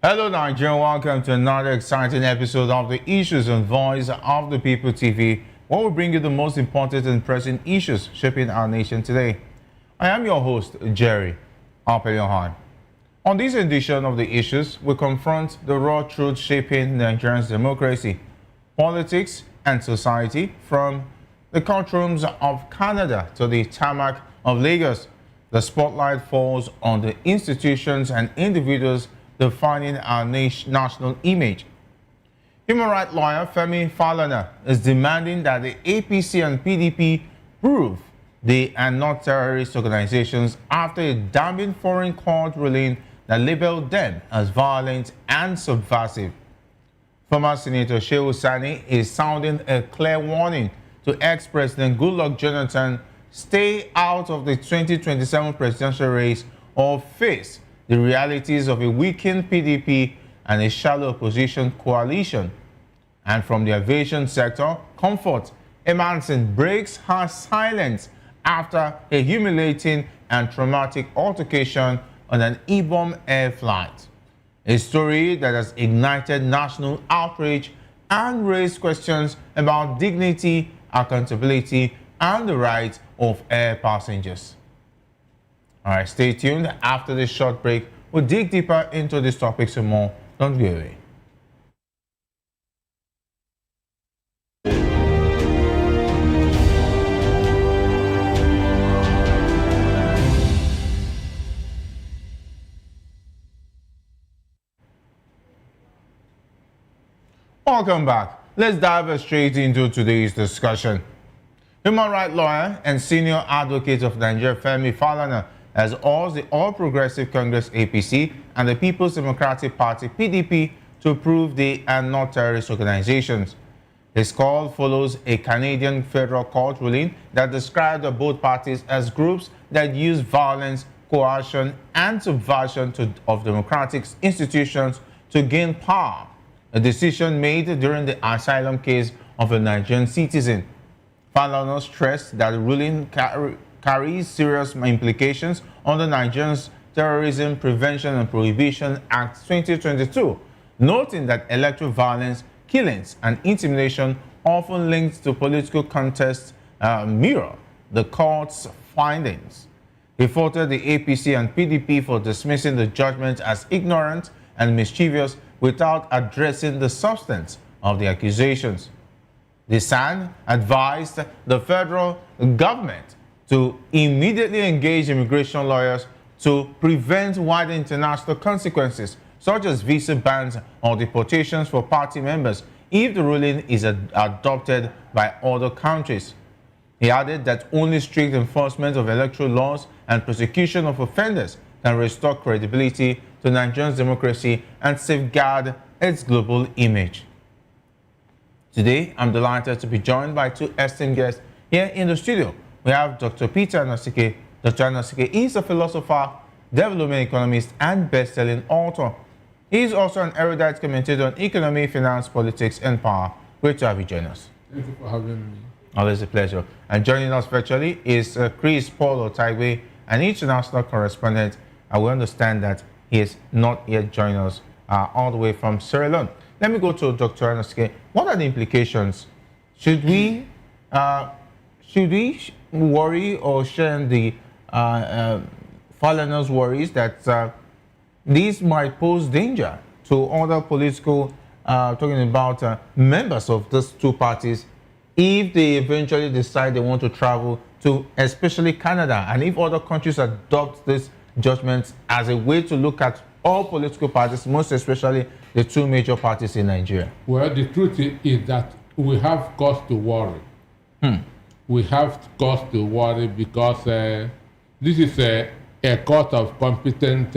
Hello Nigeria, welcome to another exciting episode of the Issues and Voice of the People TV, where we bring you the most important and pressing issues shaping our nation today. I am your host, Jerry Apeliohan. On this edition of the Issues, we confront the raw truth shaping Nigeria's democracy, politics, and society, from the courtrooms of Canada to the tarmac of Lagos. The spotlight falls on the institutions and individuals defining our national image. Human rights lawyer Femi Falana is demanding that the APC and PDP prove they are not terrorist organizations after a damning foreign court ruling that labeled them as violent and subversive. Former Senator Shehu Sani is sounding a clear warning to ex-President Goodluck Jonathan: stay out of the 2027 presidential race or face the realities of a weakened PDP and a shallow opposition coalition. And from the aviation sector, Comfort Emmanson breaks her silence after a humiliating and traumatic altercation on an Ibom air flight. A story that has ignited national outrage and raised questions about dignity, accountability, and the rights of air passengers. All right, stay tuned. After this short break, we'll dig deeper into these topics and more. Don't go away. Welcome back. Let's dive straight into today's discussion. Human rights lawyer and senior advocate of Nigeria, Femi Falana, has urged the All Progressive Congress APC and the People's Democratic Party PDP to prove they are not terrorist organizations. His call follows a Canadian federal court ruling that described both parties as groups that use violence, coercion, and subversion of democratic institutions to gain power, a decision made during the asylum case of a Nigerian citizen. Falana stressed that the ruling carries serious implications under Nigeria's Terrorism Prevention and Prohibition Act 2022, noting that electoral violence, killings, and intimidation often linked to political contests mirror the court's findings. He faulted the APC and PDP for dismissing the judgment as ignorant and mischievous without addressing the substance of the accusations. The SAN advised the federal government to immediately engage immigration lawyers to prevent wider international consequences, such as visa bans or deportations for party members, if the ruling is adopted by other countries. He added that only strict enforcement of electoral laws and prosecution of offenders can restore credibility to Nigeria's democracy and safeguard its global image. Today, I'm delighted to be joined by two esteemed guests here in the studio. We have Dr. Peter Anasike. Dr. Anasike is a philosopher, development economist, and best-selling author. He is also an erudite commentator on economy, finance, politics, and power. Great to have you join us. Thank you for having me. Always a pleasure. And joining us virtually is Chris Paul Otaigwe, an international correspondent. And we understand that he is not yet joining us all the way from Sierra Leone. Let me go to Dr. Anasike. What are the implications? Should we worry or share the Falana's worries that these might pose danger to other political, talking about members of these two parties, if they eventually decide they want to travel to especially Canada, and if other countries adopt this judgment as a way to look at all political parties, most especially the two major parties in Nigeria? Well, the truth is that we have cause to worry. We have cause to worry because this is a court of competent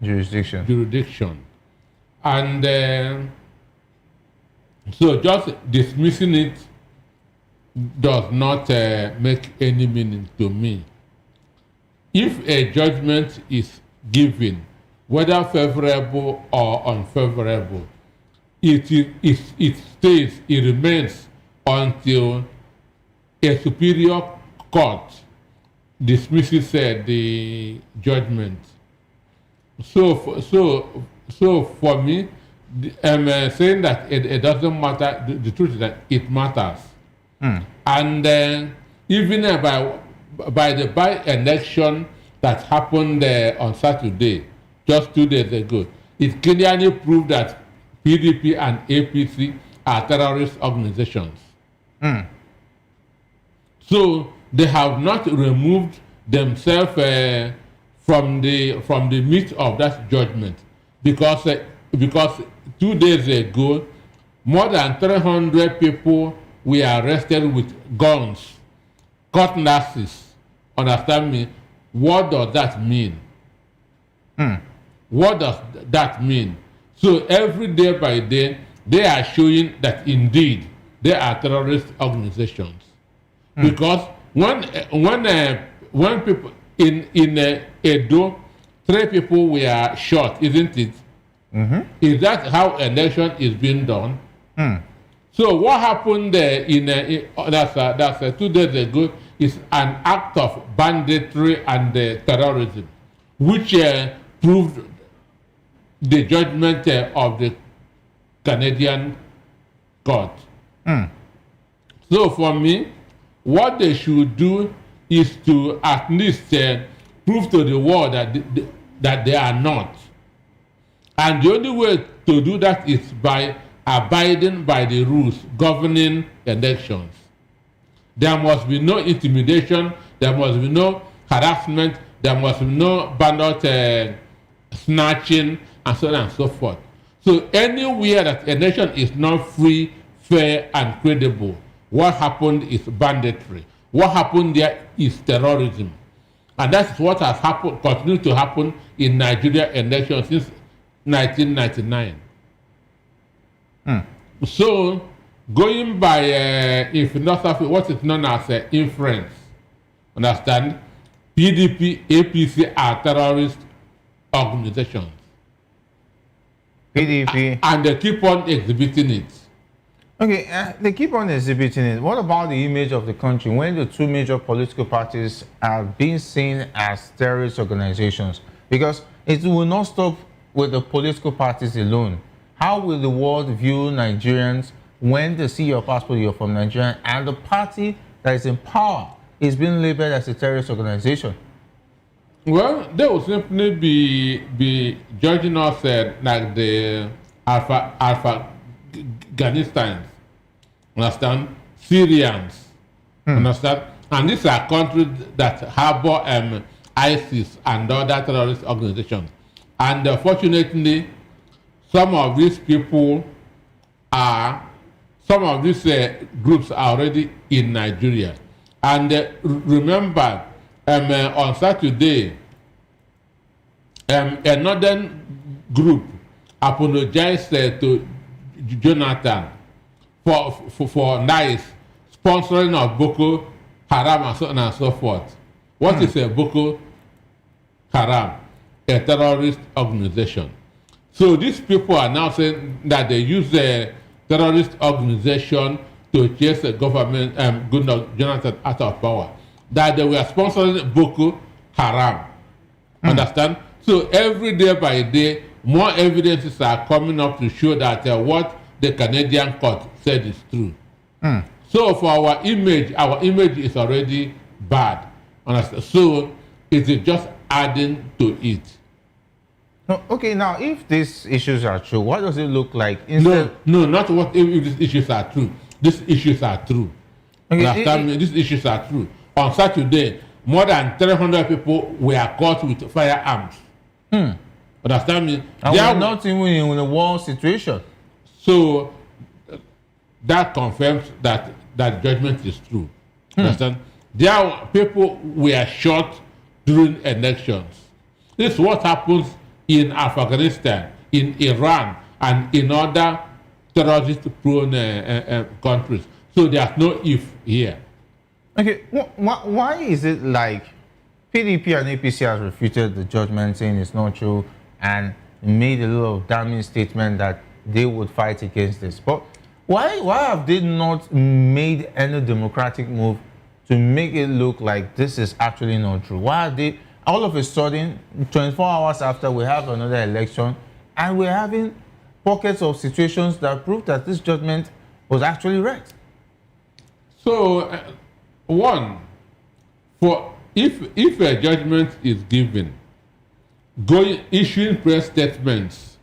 jurisdiction. And so just dismissing it does not make any meaning to me. If a judgment is given, whether favorable or unfavorable, it stays, it remains until a superior court dismisses the judgment. So So for me, I'm saying that it doesn't matter. The truth is that it matters. And even by the by-election that happened on Saturday, just 2 days ago, it clearly proved that PDP and APC are terrorist organizations. So they have not removed themselves from the midst of that judgment, because 2 days ago, more than 300 people were arrested with guns, cutlasses. Understand me? What does that mean? What does that mean? So every day by day, they are showing that indeed they are terrorist organizations. Because when people in Edo, 3 people were shot, isn't it? Is that how election is being done? So what happened that's 2 days ago is an act of banditry and terrorism, which proved the judgment of the Canadian court. So for me, what they should do is to at least prove to the world that they are not. And the only way to do that is by abiding by the rules governing elections. There must be no intimidation, there must be no harassment, there must be no ballot snatching, and so on and so forth. So anywhere that election is not free, fair, and credible, what happened is banditry. What happened there is terrorism. And that's what has happened, continued to happen in Nigeria elections since 1999. So, going by a philosophy, what is known as inference, understand? PDP, APC are terrorist organizations. PDP. And they keep on exhibiting it. Okay, they keep on exhibiting it. What about the image of the country when the 2 major political parties are being seen as terrorist organizations? Because it will not stop with the political parties alone. How will the world view Nigerians when they see your passport, you're from Nigeria, and the party that is in power is being labeled as a terrorist organization? Well, they will simply be judging us like the Afghanistans, understand? Syrians, understand? And these are countries that harbor ISIS and other terrorist organizations. And fortunately, some of these people some of these groups are already in Nigeria. And remember, on Saturday, another group apologized to Jonathan for nice sponsoring of Boko Haram and so on and so forth. What is a Boko Haram? A terrorist organization. So these people are now saying that they use a terrorist organization to chase the government, Goodluck Jonathan out of power. That they were sponsoring Boko Haram. Understand? So every day by day, more evidences are coming up to show that what the Canadian court said is true. So for our image is already bad. Understand? So it is just adding to it. No, okay, now if these issues are true, what does it look like? No, not what if these issues are true. These issues are true. Okay, Understand me? These issues are true. On Saturday, more than 300 people were caught with firearms. Understand me? And we're not even in a war situation. So that confirms that judgment is true. Understand? There people were shot during elections. This is what happens in Afghanistan, in Iran, and in other terrorist-prone countries. So there's no if here. Okay, why is it like PDP and APC has refuted the judgment, saying it's not true, and made a little damning statement that they would fight against this? But why have they not made any democratic move to make it look like this is actually not true? Why are they all of a sudden, 24 hours after we have another election, And we're having pockets of situations that prove that this judgment was actually right. So, one, for if a judgment is given, issuing press statements,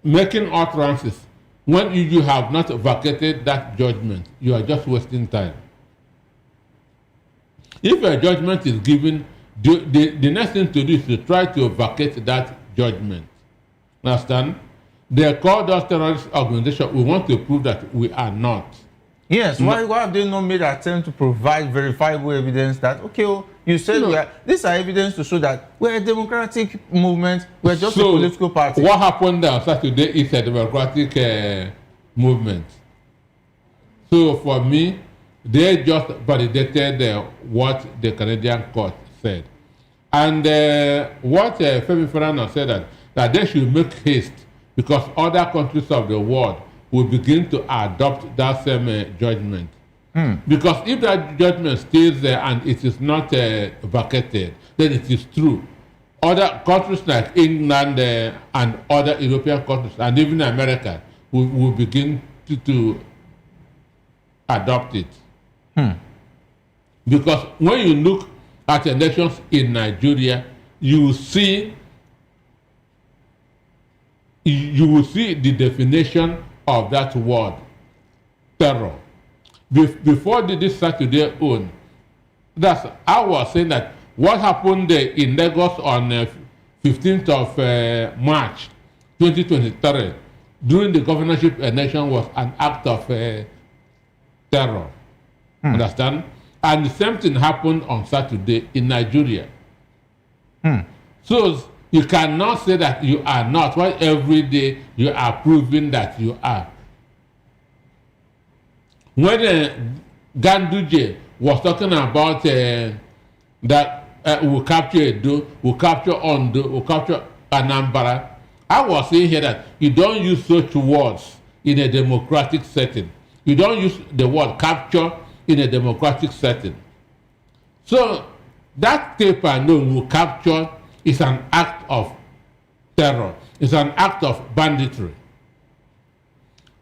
making utterances, when you have not vacated that judgment, you are just wasting time. If a judgment is given, the next thing to do is to try to vacate that judgment. Understand? They called us terrorist organization. We want to prove that we are not. Yes, why have they not made an attempt to provide verifiable evidence that, okay, oh, you said these are evidence to show that we're a democratic movement, we're just a political party. What happened on Saturday is a democratic movement. So for me, they just validated what the Canadian court said. And what Femi Falana said that they should make haste because other countries of the world will begin to adopt that same judgment. Because if that judgment stays there and it is not vacated, then it is true. Other countries like England and other European countries and even America will begin to adopt it. Because when you look at elections in Nigeria, you will see the definition of that word, terror. Before this Saturday on, I was saying that what happened in Lagos on 15th of March 2023 during the governorship election was an act of terror. Understand? And the same thing happened on Saturday in Nigeria. So you cannot say that you are not, while every day you are proving that you are. When Ganduje was talking about that we'll capture Edo, we'll capture Ondo, we'll capture Anambra, I was saying here that you don't use such words in a democratic setting. You don't use the word capture in a democratic setting. So that paper alone will capture is an act of terror. It's an act of banditry.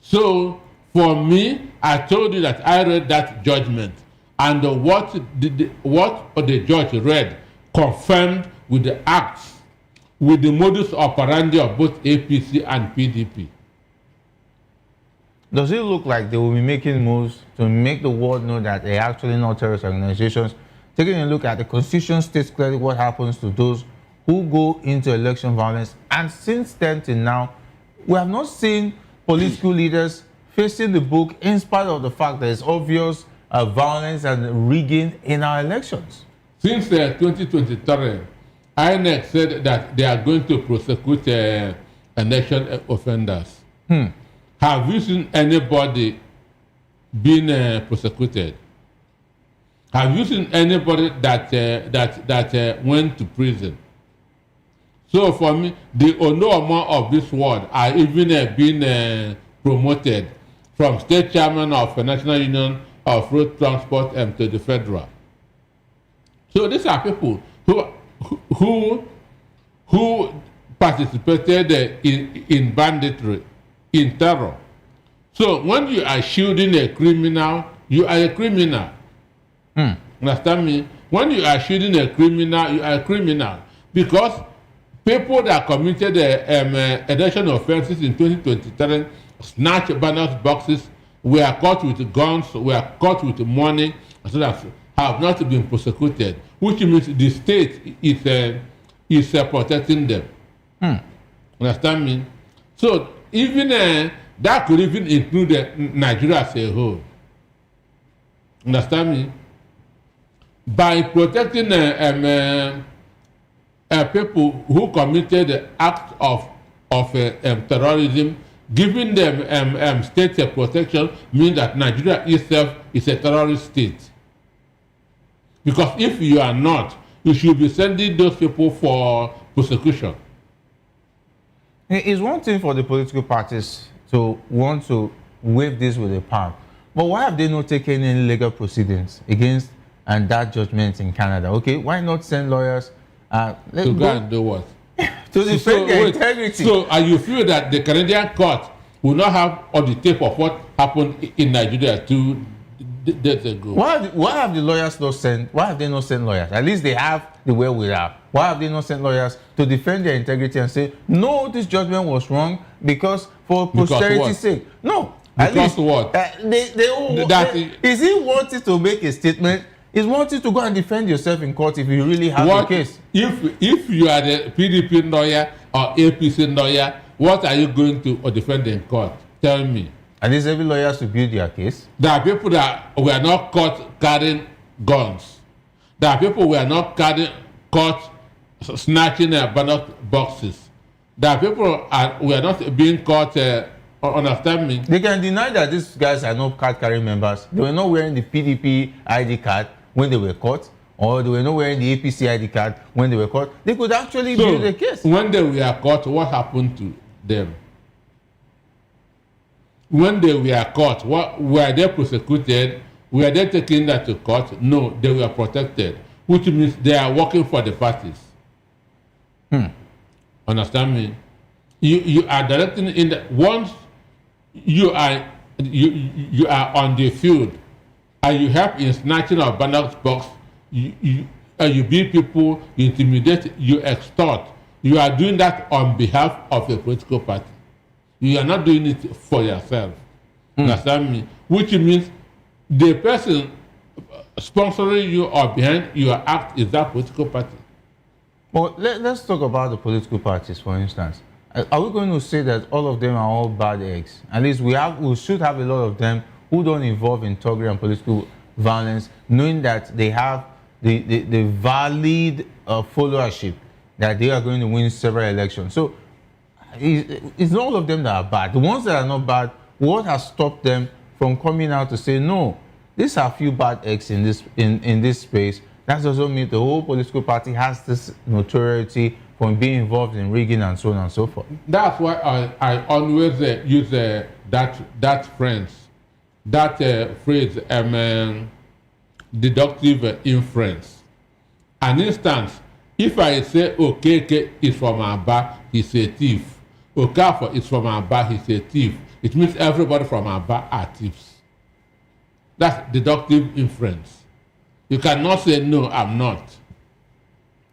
So for me, I told you that I read that judgment, and what the judge read confirmed with the acts, with the modus operandi of both APC and PDP. Does it look like they will be making moves to make the world know that they're actually not terrorist organizations? Taking a look at the Constitution states clearly what happens to those who go into election violence. And since then till now, we have not seen political leaders facing the book in spite of the fact that it's obvious violence and rigging in our elections. Since 2023, INEC said that they are going to prosecute election offenders. Have you seen anybody being prosecuted? Have you seen anybody that went to prison? So for me, the Onooma of this world are even being promoted from state chairman of the National Union of Road Transport to the federal. So these are people who participated in banditry, in terror. So when you are shielding a criminal, you are a criminal. Understand me? When you are shielding a criminal, you are a criminal. Because people that committed election offenses in 2023, snatched ballot boxes, were caught with guns, were caught with money, so that have not been prosecuted, which means the state is protecting them. Understand me? So even that could even include Nigeria as a whole. Understand me? By protecting people who committed the act of terrorism, giving them state protection means that Nigeria itself is a terrorist state. Because if you are not, you should be sending those people for prosecution. It's one thing for the political parties to want to waive this with a palm, but why have they not taken any legal proceedings against that judgment in Canada? Okay, why not send lawyers to go and do what? to defend their integrity. So, and you feel that the Canadian court will not have on the tape of what happened in Nigeria 2 days ago? Why have the lawyers not sent? Why have they not sent lawyers? At least they have the wherewithal. Why have they not sent lawyers to defend their integrity and say, no, this judgment was wrong because for posterity's sake? No. Because what? Is he wanting to make a statement? Is wanting to go and defend yourself in court if you really have a case? If you are the PDP lawyer or APC lawyer, what are you going to defend in court? Tell me. At least every lawyer to build their case. There are people that were not caught carrying guns. There are people who were not caught snatching ballot boxes. There are people who are not being caught. Understand me? They can deny that these guys are not card carrying members. They were not wearing the PDP ID card when they were caught, or they were not wearing the APC ID card when they were caught. They could actually build a case. When they were caught, what happened to them? When they were caught, were they prosecuted? Were they taken that to court? No, they were protected, which means they are working for the parties. Understand me? You are directing in the once you are on the field and you help in snatching of ballot box, you beat people, you intimidate, you extort. You are doing that on behalf of a political party. You are not doing it for yourself. Understand me? Which means the person sponsoring you or behind your act is that political party. Well, let's talk about the political parties, for instance. Are we going to say that all of them are all bad eggs? At least we should have a lot of them who don't involve in thuggery and political violence, knowing that they have the valid followership that they are going to win several elections. So it's not all of them that are bad. The ones that are not bad, what has stopped them from coming out to say, no, these are few bad eggs in this space? That doesn't mean the whole political party has this notoriety from being involved in rigging and so on and so forth. That's why I always use that phrase, deductive inference. An instance, if I say Okeke is from Aba, he's a thief. Okafor is from Aba, he's a thief. It means everybody from Aba are thieves. That's deductive inference. You cannot say, no, I'm not.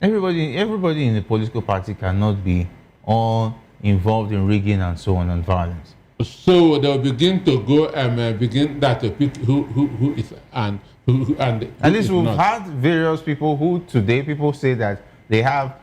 Everybody in the political party cannot be all involved in rigging and so on and violence. So they'll begin to go and begin that to pick who is and who and at least we've had various people who today people say that they have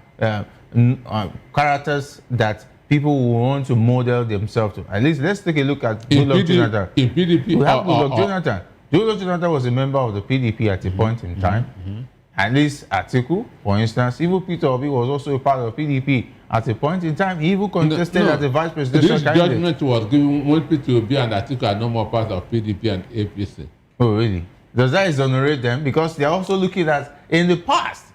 characters that people will want to model themselves to. At least let's take a look at Goodluck Jonathan. In PDP, we have Goodluck Jonathan. Goodluck Jonathan was a member of the PDP at a point in time. At least Atiku, for instance, even Peter Obi was also a part of PDP at a point in time. He even contested as a vice presidential candidate. This judgment was given when Peter Obi and Atiku are no more part of PDP and APC. Oh, really? Does that exonerate them? Because they are also looking at in the past.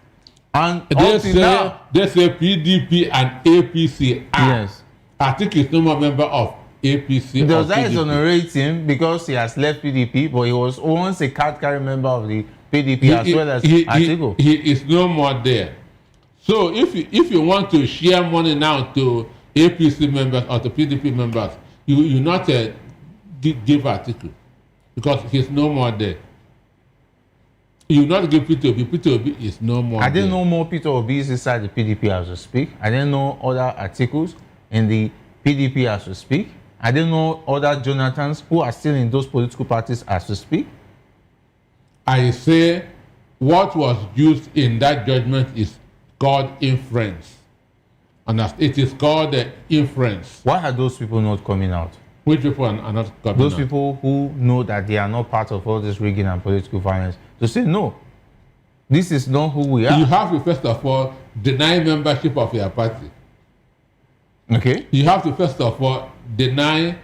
And they say PDP and APC are. Yes. Atiku is no more member of APC. Does that exonerate him because he has left PDP, but he was once a card-carrying member of the PDP as well as Atiku? He is no more there. So if you want to share money now to APC members or to PDP members, you not give Atiku because he's no more there. You not give Peter Obi. Peter Obi is no more there. I didn't know more Peter Obis inside the PDP as we speak. I didn't know other articles in the PDP as we speak. I didn't know other Jonathans who are still in those political parties as we speak. I say what was used in that judgment is called inference. And it is called inference. Why are those people not coming out? Which people are not coming out? Those people who know that they are not part of all this rigging and political violence to say, no, this is not who we are. You have to, first of all, deny membership of your party. Okay. You have to, first of all, deny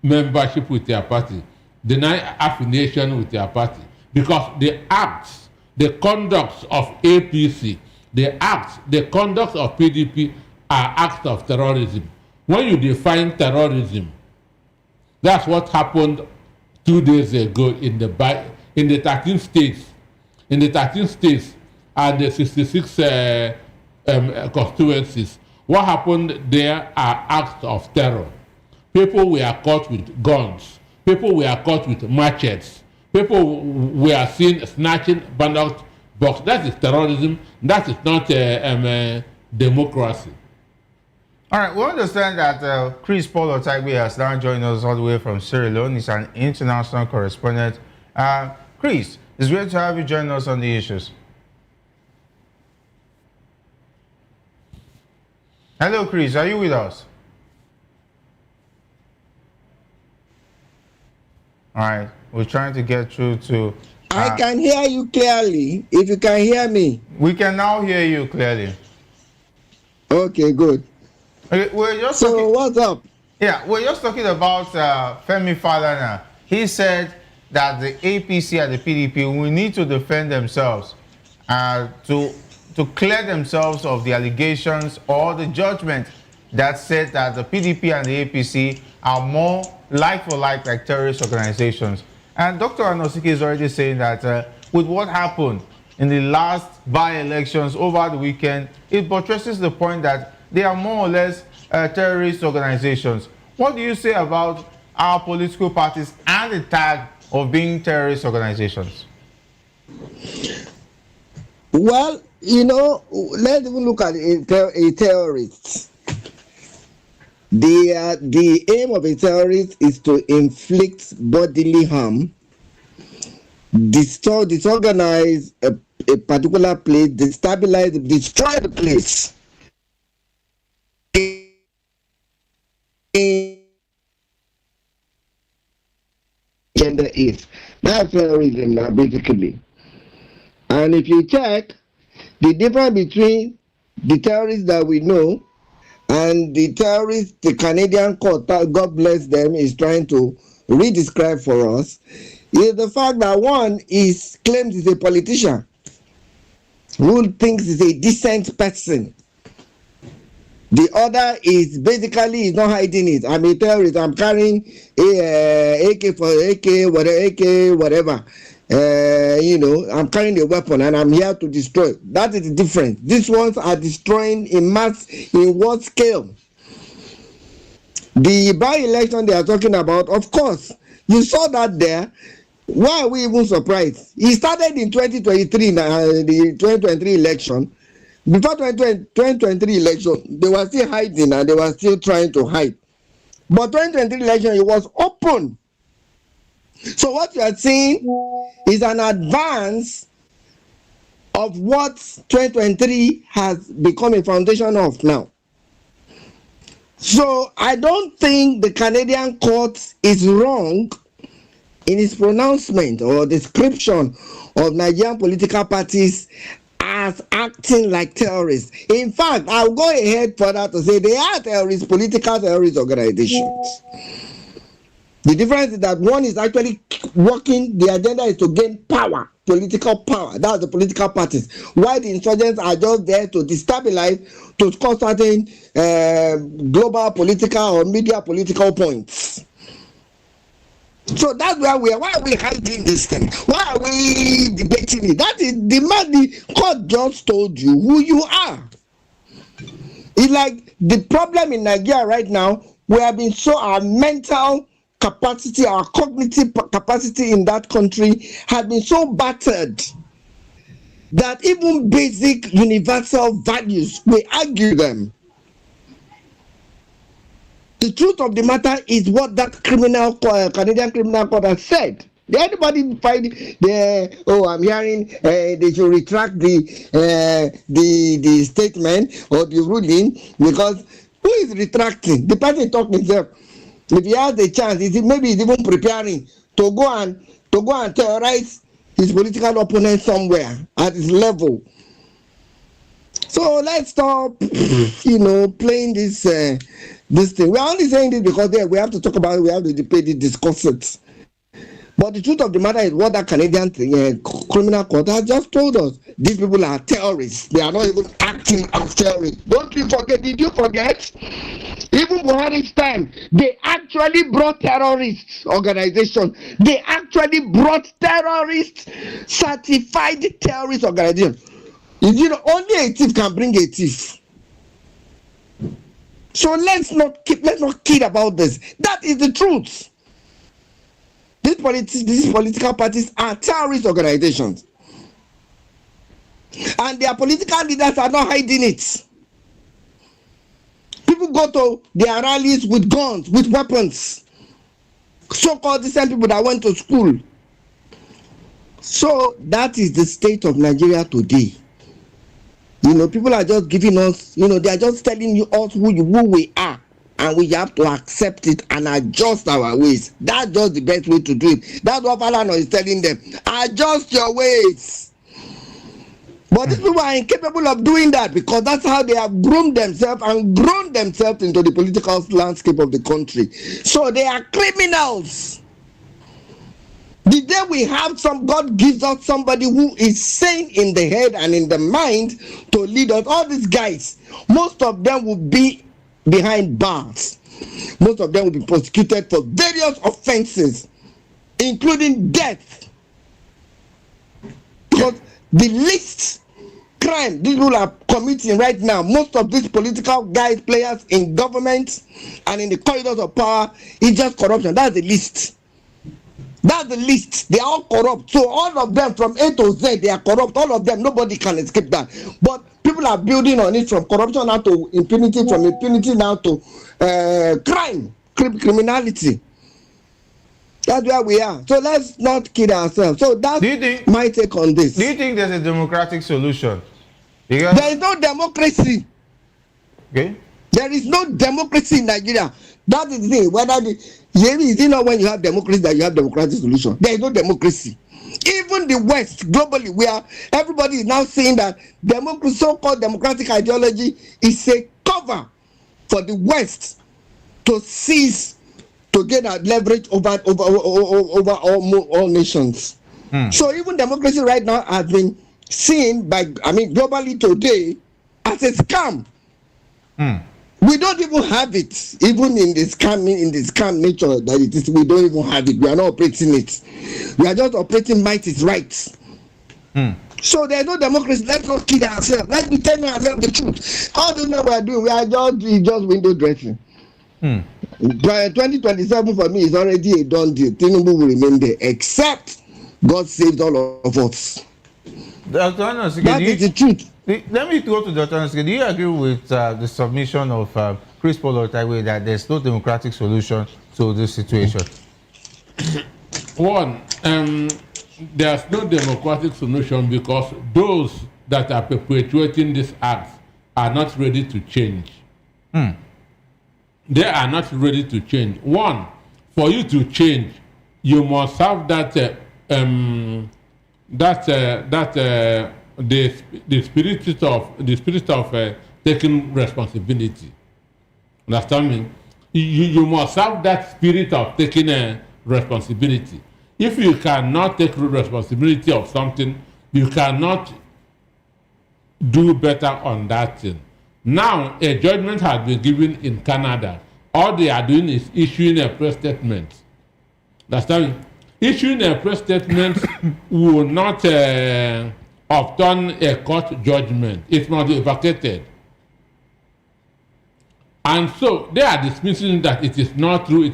membership with your party. Deny affiliation with your party. Because the acts, the conducts of APC, the conduct of PDP are acts of terrorism. When you define terrorism, that's what happened 2 days ago in the 13 states. In the 13 states and the 66 constituencies What happened there are acts of terror. People were caught with guns. People were caught with machetes. People were seen snatching ballot box. That is terrorism. That is not democracy. All right, we understand that Chris Paul Otagbe has now joined us all the way from Sierra Leone. He's an international correspondent. Chris, it's great to have you join us on the issues. Hello, Chris. Are you with us? All right, we're trying to get through to... I can hear you clearly, if you can hear me. We can now hear you clearly. Okay, good. Okay, we're just so talking, what's up? Yeah, we're just talking about Femi Falana. He said that the APC and the PDP will need to defend themselves to clear themselves of the allegations or the judgment that said that the PDP and the APC are more like terrorist organizations. And Dr. Anosike is already saying that with what happened in the last by-elections over the weekend, it buttresses the point that they are more or less terrorist organizations. What do you say about our political parties and the tag of being terrorist organizations? Well, you know, let's even look at a terrorist. The aim of a terrorist is to inflict bodily harm, disorganize a particular place, destabilize, destroy the place. Gender is. That's terrorism now, basically. And if you check the difference between the terrorists that we know and the terrorists the Canadian court, God bless them, is trying to redescribe for us, is the fact that one claims he's a politician who thinks he's a decent person. The other is basically not hiding it. I'm a terrorist. I'm carrying AK whatever. You know, I'm carrying a weapon and I'm here to destroy. That is the difference. These ones are destroying in mass, in what scale? The by-election they are talking about, of course, you saw that there. Why are we even surprised? He started in 2023, the 2023 election. Before 2023 election, they were still hiding and they were still trying to hide. But 2023 election, it was open. So what you are seeing is an advance of what 2023 has become a foundation of now. So I don't think the Canadian court is wrong in its pronouncement or description of Nigerian political parties as acting like terrorists. In fact, I'll go ahead further to say they are terrorists, political terrorist organizations. The difference is that one is actually working, the agenda is to gain power, political power. That's the political parties. While the insurgents are just there to destabilize, to score certain global political or media political points. So that's where we are. Why are we hiding this thing? Why are we debating it? That is the man, the court just told you who you are. It's like the problem in Nigeria right now, we have been so our mental capacity, our cognitive capacity in that country has been so battered that even basic universal values, we argue them. The truth of the matter is what that Canadian criminal court has said. Did anybody find I'm hearing they should retract the statement or the ruling, because who is retracting? The person talking himself. If he has the chance, maybe he's even preparing to go and terrorize his political opponent somewhere at his level. So let's stop, playing this thing. We're only saying this because we have to talk about it, we have to debate it, discuss it. But the truth of the matter is what that Canadian criminal court has just told us. These people are terrorists. They are not even acting as terrorists. Don't you forget, did you forget? Even Buhari's time, they actually brought terrorists organization. They actually brought terrorists, certified terrorist organization. Only a thief can bring a thief. So let's not kid about this. That is the truth. These political parties are terrorist organizations. And their political leaders are not hiding it. People go to their rallies with guns, with weapons. So-called decent people that went to school. So that is the state of Nigeria today. People are just giving us, they are just telling us who we are. And we have to accept it and adjust our ways. That's just the best way to do it. That's what Falana is telling them. Adjust your ways. But these people are incapable of doing that because that's how they have groomed themselves and grown themselves into the political landscape of the country. So they are criminals. The day we have God gives us somebody who is sane in the head and in the mind to lead us. All these guys, most of them will be behind bars. Most of them will be prosecuted for various offenses, including death. Because the least crime these people are committing right now, most of these political guys, players in government and in the corridors of power, is just corruption. That's the least. That's the least. They are all corrupt. So all of them from A to Z, they are corrupt. All of them, nobody can escape that. But people are building on it from corruption now to impunity, from impunity now to criminality. That's where we are. So let's not kid ourselves. So that's my take on this. Do you think there's a democratic solution? Because there is no democracy. Okay. There is no democracy in Nigeria. That is the thing. Is it not when you have democracy that you have democratic solution? There is no democracy. Even the West, globally, where everybody is now saying that so-called democratic ideology is a cover for the West to seize, to get a leverage over all nations. So even democracy right now has been seen globally today as a scam. We don't even have it, even in the scam nature that it is. We don't even have it. We are not operating it. We are just operating might is right. So there's no democracy. Let's not kid ourselves. Let's be telling ourselves the truth. All the know we are doing, we are just window dressing. 2027 for me is already a done deal. Tinubu will remain there, except God saves all of us. Dr. Anosike, that is the truth. Let me go to Dr. Anosike. Do you agree with the submission of Chris Paul Otaigwe that there's no democratic solution to this situation? One, there's no democratic solution because those that are perpetuating this act are not ready to change. They are not ready to change. One, for you to change, you must have the spirit of taking responsibility. Understand me? You must have that spirit of taking responsibility. If you cannot take responsibility of something, you cannot do better on that thing. Now, a judgment has been given in Canada. All they are doing is issuing a press statement. Understand me? Issuing a press statement will not overturn a court judgment. It must be vacated. And so they are dismissing that it is not true,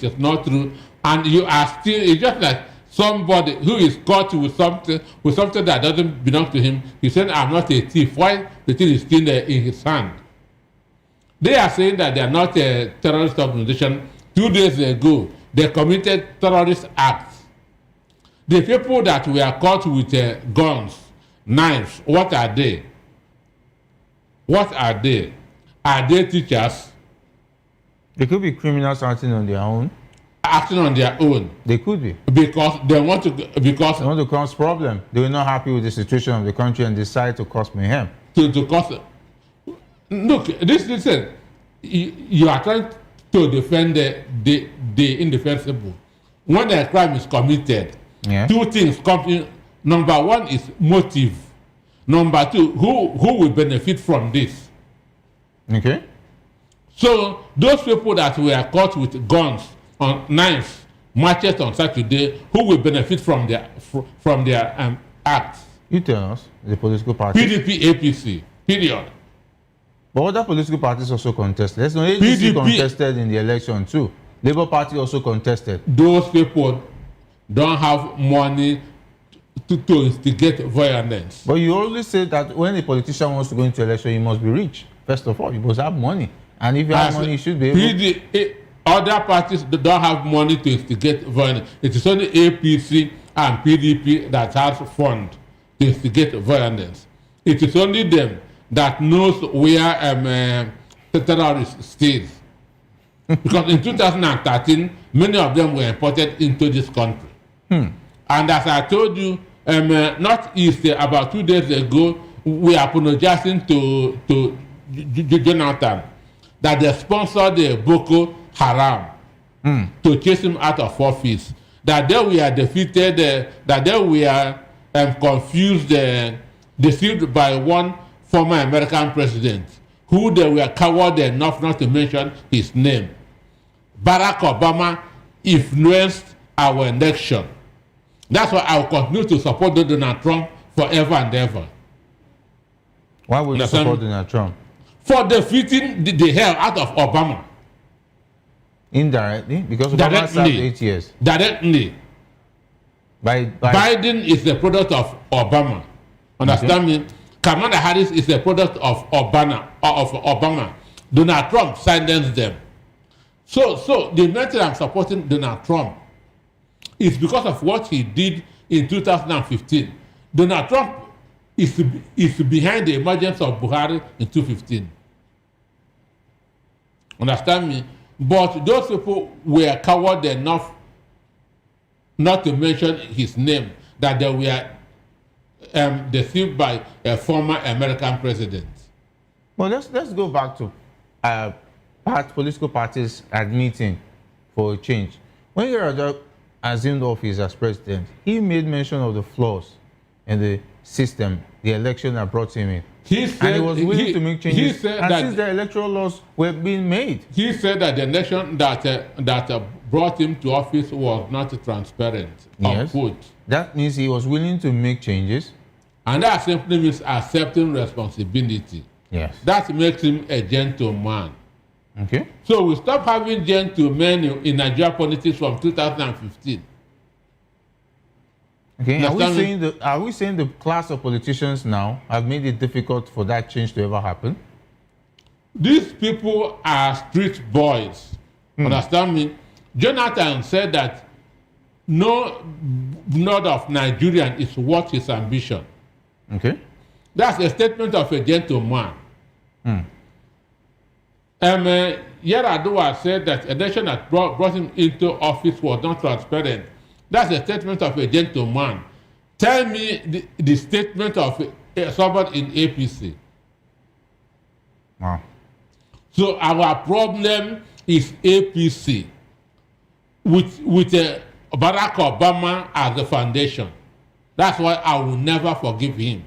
and you are still, it's just like somebody who is caught with something that doesn't belong to him. He said, I'm not a thief. Why? The thing is still in his hand. They are saying that they are not a terrorist organization. 2 days ago, they committed terrorist acts. The people that were caught with guns, knives, what are they? What are they? Are they teachers? They could be criminals acting on their own. Acting on their own. They could be. Because they want to cause problem. They were not happy with the situation of the country and decided to cause mayhem. To cause. Look, listen. You are trying to defend the indefensible. When a crime is committed, two things come in. Number one is motive. Number two, who will benefit from this? Okay. So those people that were caught with guns, on knives, machetes on Saturday, who will benefit from their acts? You tell us, the political party. PDP, APC, period. But other political parties also contested. There's no APC contested in the election too. Labour Party also contested. Those people don't have money to instigate violence. But you always say that when a politician wants to go into election, he must be rich. First of all, he must have money. And if you have money, you should be able... Other parties don't have money to instigate violence. It is only APC and PDP that has funds to instigate violence. It is only them that knows where the terrorists stay. Because in 2013, many of them were imported into this country. And as I told you, Northeast, about 2 days ago, we are apologizing to Jonathan that they sponsored the Boko Haram to chase him out of office. That they were defeated, that they were confused, deceived by one former American president, who they were coward enough not to mention his name. Barack Obama influenced our election. That's why I will continue to support Donald Trump forever and ever. Why would you support Donald Trump? For defeating the hell out of Obama. Indirectly? Because Obama served 8 years. Directly. Biden is a product of Obama. Understand me? Kamala Harris is a product of Obama. Donald Trump silenced them. So the method I'm supporting Donald Trump is because of what he did in 2015. Donald Trump is behind the emergence of Buhari in 2015. Understand me? But those people were coward enough not to mention his name, that they were deceived by a former American president. Well, let's go back to political parties admitting for a change. When Yar'Adua assumed office as president, he made mention of the flaws in the system, the election that brought him in. And he was willing to make changes. Since the electoral laws were being made, he said that the election that brought him to office was not transparent. Yes. That means he was willing to make changes. And that simply means accepting responsibility. Yes. That makes him a gentleman. Okay. So we stopped having gentlemen in Nigeria politics from 2015. Okay. Are we saying the class of politicians now have made it difficult for that change to ever happen? These people are street boys. Understand me? Jonathan said that no blood of Nigerian is worth his ambition. Okay. That's a statement of a gentleman. Yar'Adua said that election that brought him into office was not transparent. That's a statement of a gentleman. Tell me the statement of somebody in APC. Wow. So our problem is APC with Barack Obama as the foundation. That's why I will never forgive him.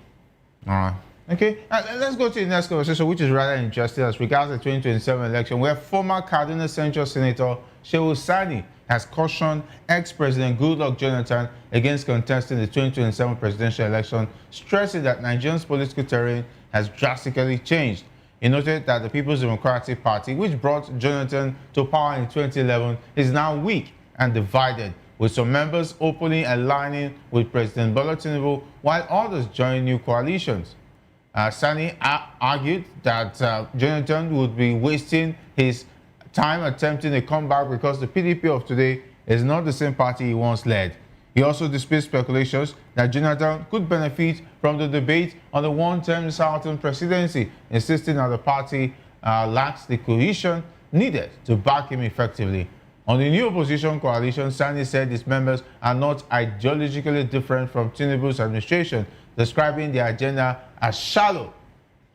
All right. Okay, let's go to the next conversation, which is rather interesting as regards the 2027 election, where former Kaduna Central Senator Shehu Sani has cautioned ex-President Goodluck Jonathan against contesting the 2027 presidential election, stressing that Nigeria's political terrain has drastically changed. He noted that the People's Democratic Party, which brought Jonathan to power in 2011, is now weak and divided, with some members openly aligning with President Bola Tinubu, while others join new coalitions. Sani argued that Jonathan would be wasting his time attempting a comeback because the PDP of today is not the same party he once led. He also dispelled speculations that Jonathan could benefit from the debate on the one-term Southern presidency, insisting that the party lacks the cohesion needed to back him effectively. On the new opposition coalition, Sani said its members are not ideologically different from Tinubu's administration, describing their agenda as shallow.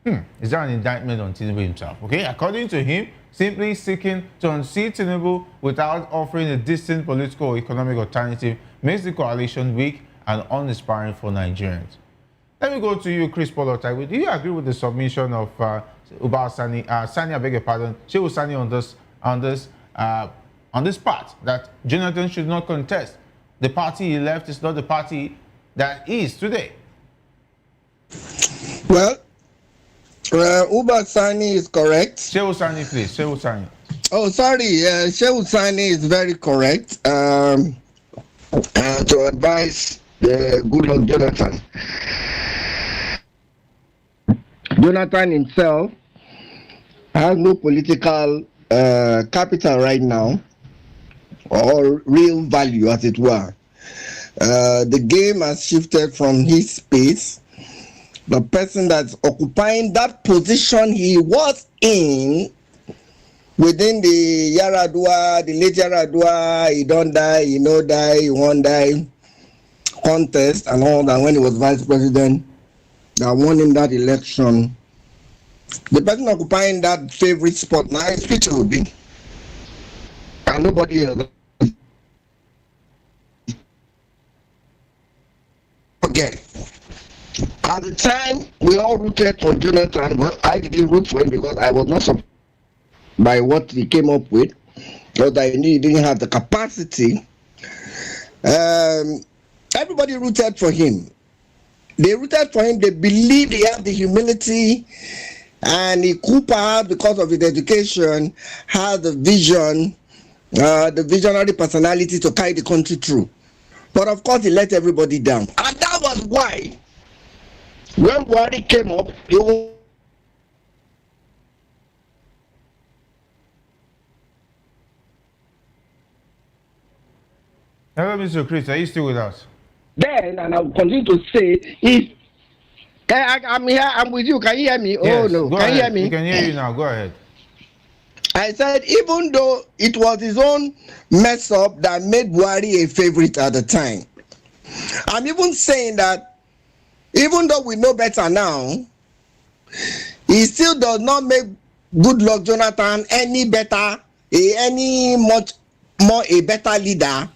Is that an indictment on Tinubu himself? Okay, according to him, simply seeking to unseat Tinubu without offering a distinct political or economic alternative makes the coalition weak and uninspiring for Nigerians. Let me go to you, Chris Polo-Taiwo. Do you agree with the submission of Sani, I beg your pardon, Shehu Sani on this part, that Jonathan should not contest? The party he left is not the party that is today. Well, Uba Sani is correct. Shehu Sani, please. Shehu Sani. Oh, sorry. Shehu Sani is very correct. To advise Goodluck Jonathan. Jonathan himself has no political capital right now, or real value, as it were. The game has shifted from his space. The person that's occupying that position he was in within the Yaradua, the late Yaradua, he don't die, he no die, he won't die contest and all that, when he was vice president, that won him that election. The person occupying that favorite spot now is Peter Obi, and nobody else. Again, at the time we all rooted for Jonathan, but I didn't root for him because I was not surprised by what he came up with, because I knew he didn't have the capacity. Everybody rooted for him. They rooted for him. They believed he had the humility, and he could perhaps, because of his education, had the vision, the visionary personality to carry the country through. But of course, he let everybody down, and that was why when Buhari came up, he was Hello, Mr. Chris. Are you still with us? then, and I'll continue to say, if I'm here, I'm with you. Can you hear me? Yes, Oh no, go can ahead. you hear me? We can hear you now. Go ahead. I said, even though it was his own mess up that made Buhari a favorite at the time, I'm even saying that even though we know better now, he still does not make Goodluck Jonathan any better, any much more a better leader,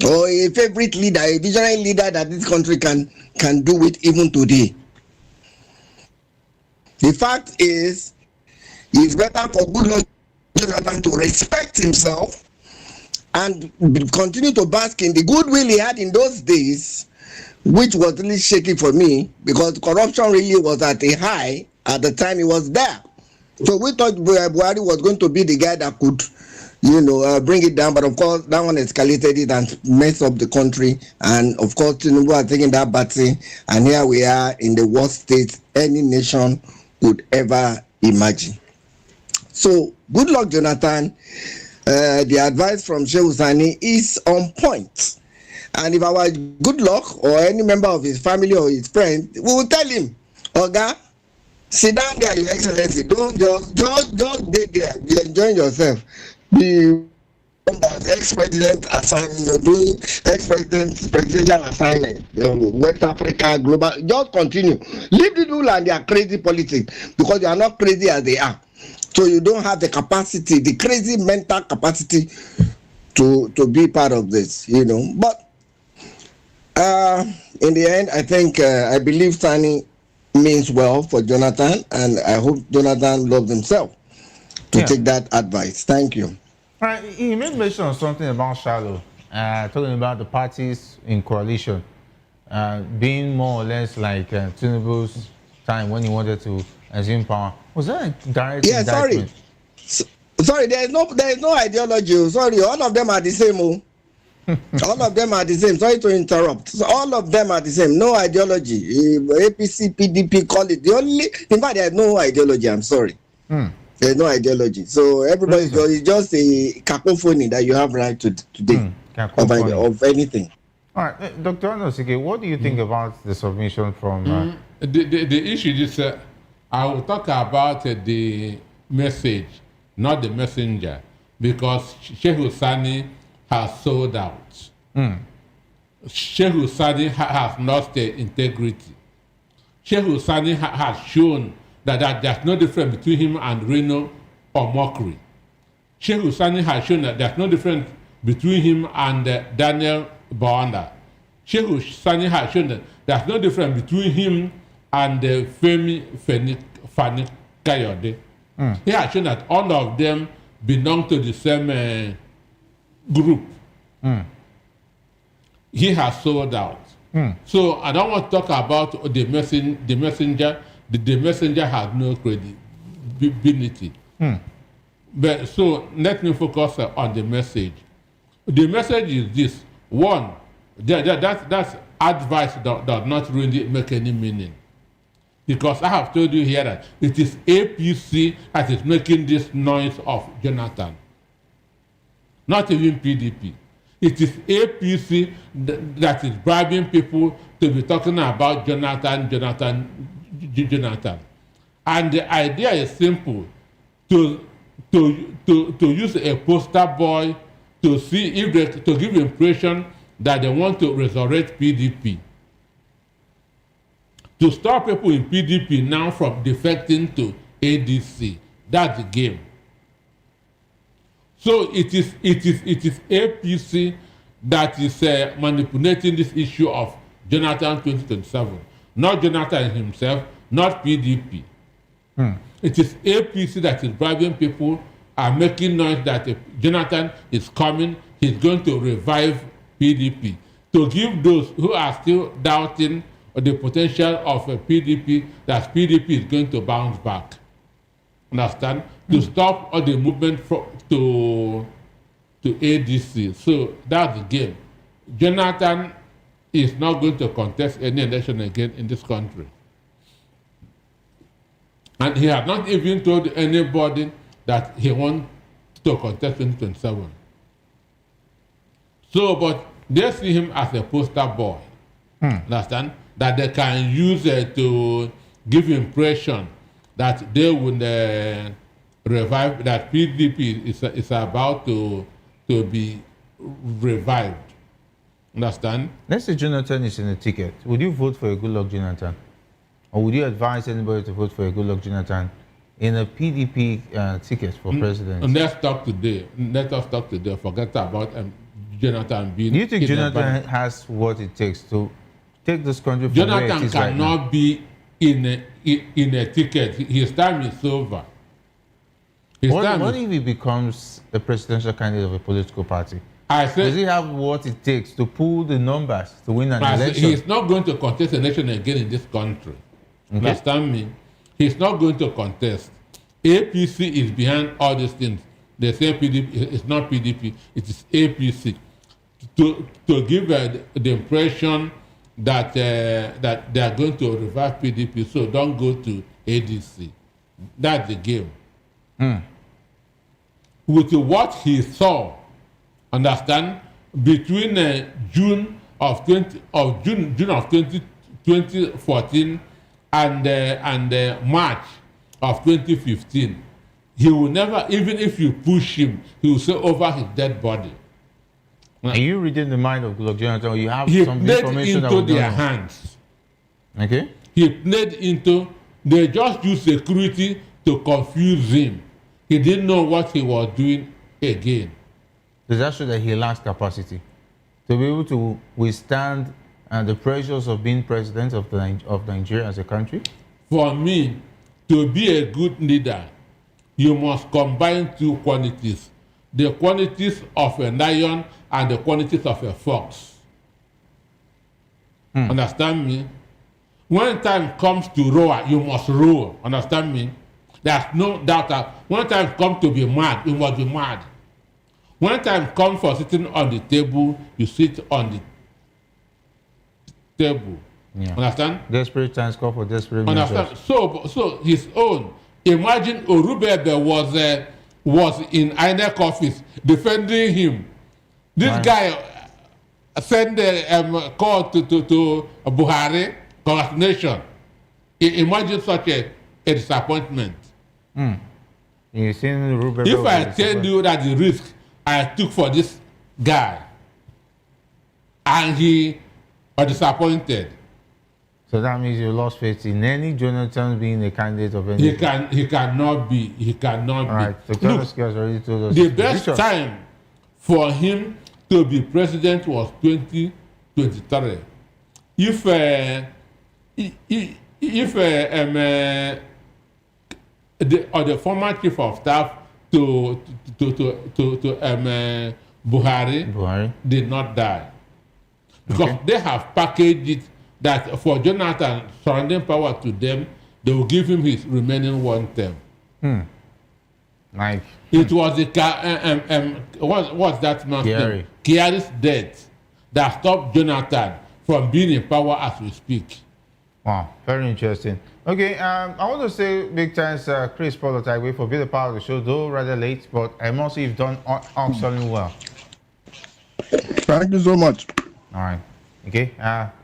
or a favorite leader, a visionary leader that this country can do it even today. The fact is, it's better for Goodluck Jonathan to respect himself and continue to bask in the goodwill he had in those days, which was really shaky for me, because corruption really was at a high at the time he was there. So we thought Buhari was going to be the guy that could, bring it down, but of course that one escalated it and messed up the country. And of course, Tinubu are taking that battle, and here we are in the worst state any nation could ever imagine. So, Goodluck Jonathan, the advice from Shehu Sani is on point. And if I was Goodluck or any member of his family or his friend, we will tell him, Oga, sit down there, Your Excellency. Don't just stay there. You're enjoying yourself. The ex-president assignment, you're doing ex-president presidential assignment, West Africa, global. Just continue. Leave the people and their crazy politics, because they are not crazy as they are. So you don't have the capacity, the crazy mental capacity to be part of this, But in the end, I think, I believe Sani means well for Jonathan, and I hope Jonathan loves himself to take that advice. Thank you. All right, you made mention of something about Shallow, talking about the parties in coalition being more or less like Tinubu's time when he wanted to assume power. Was that a direct indictment? Sorry, there is no ideology. Sorry, all of them are the same. All of them are the same. Sorry to interrupt. So all of them are the same. No ideology. Apc, PDP, call it. In fact, there is no ideology. I'm sorry. There's no ideology. So everybody is just a cacophony that you have right to today of anything. All right, Dr. Anosike, what do you think about the submission from? The issue is, I will talk about the message, not the messenger, because Shehu Sani has sold out. Shehu Sani has lost their integrity. Shehu Sani has shown that there's no difference between him and Reno or Mockery. Shehu Sani has shown that there's no difference between him and Daniel Bawanda. Shehu Sani has shown that there's no difference between him and Femi Fani Kayode. He has shown that all of them belong to the same group. He has sold out. So I don't want to talk about the messenger. the messenger has no credibility. But so let me focus on the message. The message is this: one, that's advice that does not really make any meaning, because I have told you here that it is APC that is making this noise of Jonathan, not even PDP. It is APC that is bribing people to be talking about Jonathan. And the idea is simple: to use a poster boy to see if they, to give impression that they want to resurrect PDP. To stop people in PDP now from defecting to ADC. That's the game. So it is APC that is manipulating this issue of Jonathan 2027. Not Jonathan himself, not PDP. It is APC that is bribing people, are making noise that Jonathan is coming, he's going to revive PDP. To give those who are still doubting the potential of a PDP, that PDP is going to bounce back. Understand? To stop all the movement to ADC. So that's the game. Jonathan is not going to contest any election again in this country. And he has not even told anybody that he wants to contest 2027. So, but they see him as a poster boy. Understand? That they can use to give impression that they would revive, that PDP is about to be revived. Understand? Let's say Jonathan is in a ticket. Would you vote for a good luck Jonathan? Or would you advise anybody to vote for a good luck Jonathan in a PDP ticket for president? And let's talk today. Let us talk today. Forget about Jonathan being. Do you think Jonathan has what it takes to take this country from where it Jonathan is right cannot now? be in a ticket. His time is over. What if he becomes a presidential candidate of a political party? I said, does he have what it takes to pull the numbers to win an election? He is not going to contest an election again in this country. Okay. Understand me? He's not going to contest. APC is behind all these things. They say PDP, it's not PDP, it is APC. To give the impression that that they are going to revive PDP, so don't go to ADC. That's the game. With what he saw, understand, between June of 2014 and March of 2015, he will never, even if you push him, he will say over his dead body. Are you reading the mind of Goodluck Jonathan, or you have He some played information that into we don't their know? hands. Okay. He played into, they just used security to confuse him. He didn't know what he was doing again. Does that show that he lacks capacity to be able to withstand the pressures of being president of Nigeria as a country? For me, to be a good leader, you must combine two qualities. The qualities of a lion and the qualities of a fox. Understand me? When time comes to roar, you must roar. Understand me? There's no doubt that when time comes to be mad, you must be mad. When time comes for sitting on the table, you sit on the table. Yeah. Understand? Desperate times call for desperate measures. Understand? So his own. Imagine Orubebe was in INEC office defending him. This guy sent a call to Buhari, congratulations. Imagine such a disappointment. You seen Rubebe? If I tell you that the risk I took for this guy, and he was disappointed. So that means you lost faith in any Jonathan being a candidate of any. He cannot be. He cannot All right. be. So Look, has already told us the his best position. time for him to be president was 2023. If the former chief of staff to Buhari did not die, because they have packaged it that for Jonathan, surrendering power to them they will give him his remaining one term. Like, It was the what's that man's name? Kyari's death that stopped Jonathan from being in power as we speak. wow, very interesting. Okay, I want to say big thanks, Chris Polotagwe, for being a part of the show, though rather late, but I must say you've done absolutely well. Thank you so much. All right. Okay,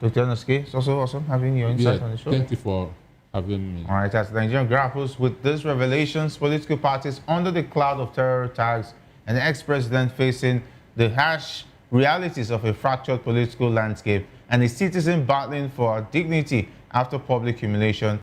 Dr. Noske, it's also awesome having your insight on the show. Thank you for having me. All right, as Nigerian grapples with these revelations, political parties under the cloud of terror attacks, and the ex-president facing the harsh realities of a fractured political landscape, and a citizen battling for dignity after public humiliation,